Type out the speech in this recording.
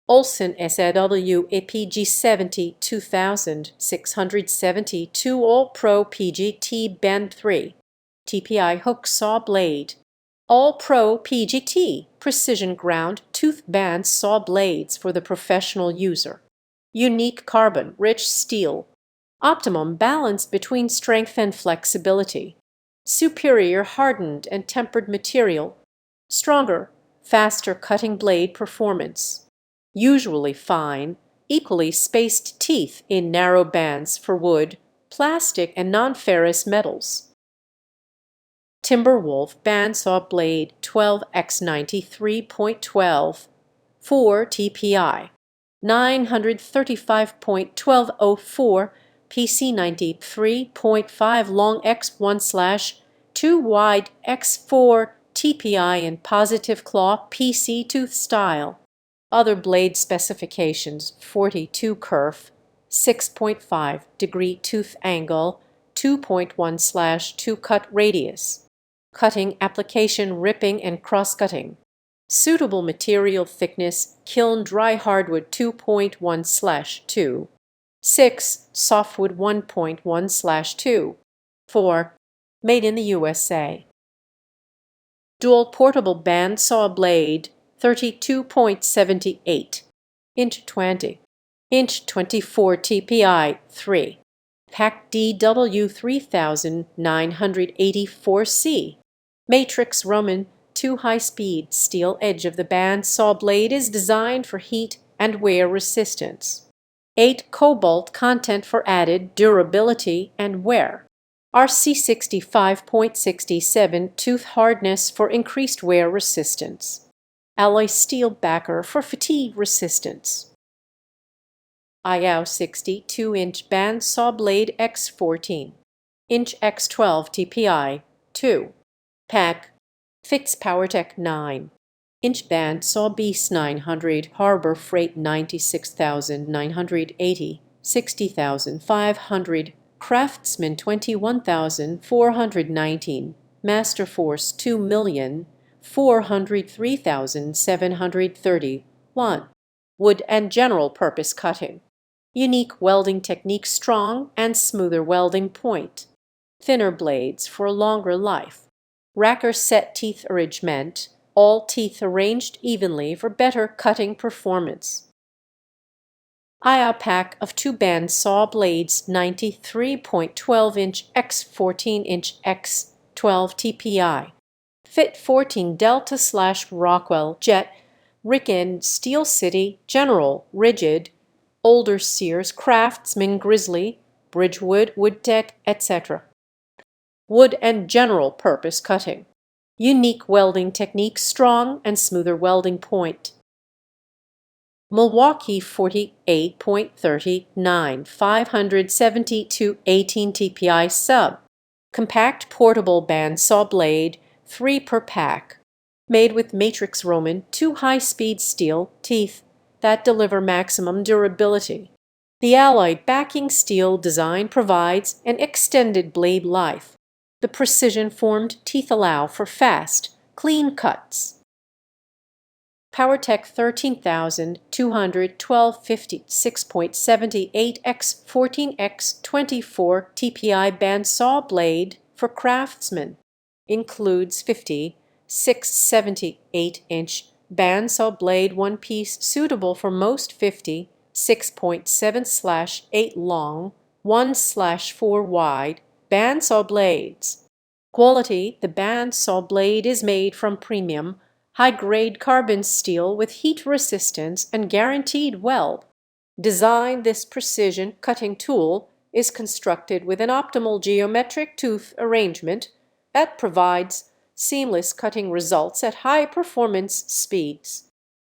OLSON SAW APG70 2672 AllPro PGT Band 3 TPI hook saw blade. AllPro PGT precision ground tooth band saw blades for the professional user. Unique carbon rich steel. Optimum balance between strength and flexibility. Superior hardened and tempered material. Stronger, faster cutting blade performance. Usually fine, equally spaced teeth in narrow bands for wood, plastic, and non-ferrous metals. Timberwolf bandsaw blade 12x93.12 4 TPI 935.1204 PC 93.5 long x1/2 wide x4 TPI in positive claw PC tooth style. Other blade specifications: 42 kerf, 6.5 degree tooth angle, 2.1/2 cut radius. Cutting application ripping and cross-cutting. Suitable material thickness kiln dry hardwood 2.1/2. 6 softwood 1.1/2. 4 made in the USA. Dual portable bandsaw blade 32.78 inch 20 inch 24 TPI 3 Pack DW3984C Matrix Roman 2 high-speed steel edge of the bandsaw blade is designed for heat and wear resistance. 8 cobalt content for added durability and wear. RC65.67 tooth hardness for increased wear resistance. Alloy steel backer for fatigue resistance. AYAO 60 2-inch bandsaw blade X14 inch X12 TPI 2 Pack Fix POWERTEC 9 inch bandsaw Beast 900 Harbor Freight 96,980 60,500 Craftsman 21,419 Masterforce 2,403,731 Wood and general purpose cutting. Unique welding technique, strong and smoother welding point. Thinner blades for longer life. Racker set teeth arrangement, all teeth arranged evenly for better cutting performance. AYAO pack of 2 bandsaw blades 93.12 inch x 14 inch x 12 TPI. Fit 14 Delta/Rockwell Jet, Ricken, Steel City, General, Rigid, Older Sears, Craftsman, Grizzly, Bridgewood, WoodTech, etc. Wood and general purpose cutting. Unique welding technique, strong and smoother welding point. Milwaukee 48.39 572 18 TPI sub. Compact portable bandsaw blade, 3 per pack. Made with Matrix Roman 2 high-speed steel teeth that deliver maximum durability. The alloy backing steel design provides an extended blade life. The precision-formed teeth allow for fast, clean cuts. POWERTEC 13,212 6.78 x 14 x 24 TPI bandsaw blade for Craftsman. Includes 50 678 inch bandsaw blade one piece suitable for most 50 6.7/8 long 1/4 wide bandsaw blades. Quality: the bandsaw blade is made from premium high-grade carbon steel with heat resistance and guaranteed weld. Design: this precision cutting tool is constructed with an optimal geometric tooth arrangement that provides seamless cutting results at high performance speeds.